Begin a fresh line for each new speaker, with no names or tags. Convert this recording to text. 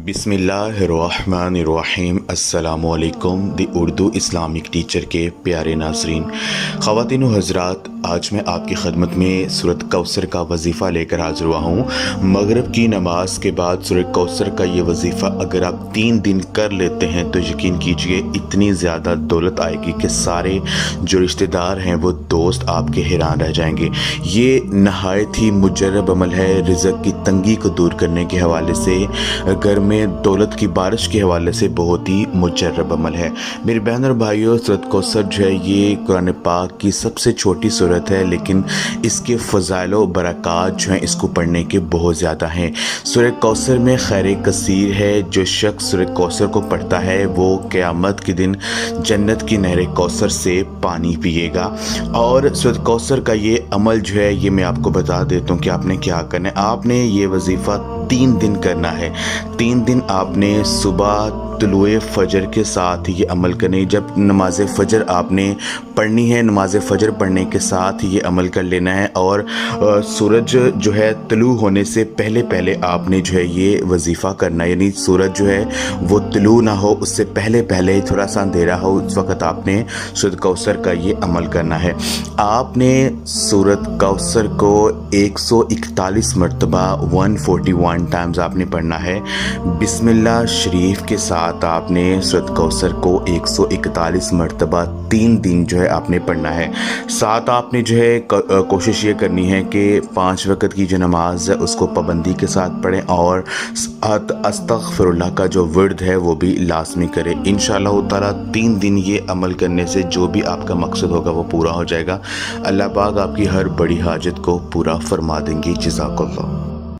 بسم اللہ الرحمن الرحیم۔ السلام علیکم دی اردو اسلامک ٹیچر کے پیارے ناظرین، خواتین و حضرات، آج میں آپ کی خدمت میں سورۃ کوثر کا وظیفہ لے کر حاضر ہوا ہوں۔ مغرب کی نماز کے بعد سورۃ کوثر کا یہ وظیفہ اگر آپ 3 دن کر لیتے ہیں تو یقین کیجئے اتنی زیادہ دولت آئے گی کہ سارے جو رشتہ دار ہیں وہ دوست آپ کے حیران رہ جائیں گے۔ یہ نہایت ہی مجرب عمل ہے رزق کی تنگی کو دور کرنے کے حوالے سے، گھر میں دولت کی بارش کے حوالے سے بہت ہی مجرب عمل ہے۔ میرے بہن اور بھائیوں، سورۃ کوثر جو ہے یہ قرآن پاک کی سب سے چھوٹی سورت ہے، لیکن اس کے فضائل و برکات جو ہیں اس کو پڑھنے کے بہت زیادہ ہیں۔ سورۃ کوثر میں خیر کثیر ہے۔ جو شخص سورۃ کوثر کو پڑھتا ہے وہ قیامت کے دن جنت کی نہر کوثر سے پانی پیے گا۔ اور سورۃ کوثر کا یہ عمل جو ہے یہ میں آپ کو بتا دیتا ہوں کہ آپ نے کیا کرنا ہے۔ آپ نے یہ وظیفہ 3 دن کرنا ہے۔ 3 دن آپ نے صبح طلوع فجر کے ساتھ یہ عمل کرنے، جب نماز فجر آپ نے پڑھنی ہے، نماز فجر پڑھنے کے ساتھ یہ عمل کر لینا ہے، اور سورج جو ہے طلوع ہونے سے پہلے آپ نے جو ہے یہ وظیفہ کرنا ہے، یعنی سورج جو ہے وہ طلوع نہ ہو، اس سے پہلے تھوڑا سا اندھیرا ہو، اس وقت آپ نے سورۃ کوثر کا یہ عمل کرنا ہے۔ آپ نے سورۃ کوثر کو 141 مرتبہ 141 ٹائمز آپ نے پڑھنا ہے۔ بسم اللہ شریف کے ساتھ آپ نے سورۃ کوثر کو 141 مرتبہ 3 دن جو ہے آپ نے پڑھنا ہے۔ ساتھ آپ نے جو ہے کوشش یہ کرنی ہے کہ 5 وقت کی جو نماز ہے اس کو پابندی کے ساتھ پڑھیں، اور استغفر اللہ کا جو ورد ہے وہ بھی لازمی کریں۔ انشاءاللہ تعالیٰ 3 دن یہ عمل کرنے سے جو بھی آپ کا مقصد ہوگا وہ پورا ہو جائے گا۔ اللہ پاک آپ کی ہر بڑی حاجت کو پورا فرما دیں گے۔ جزاک اللہ۔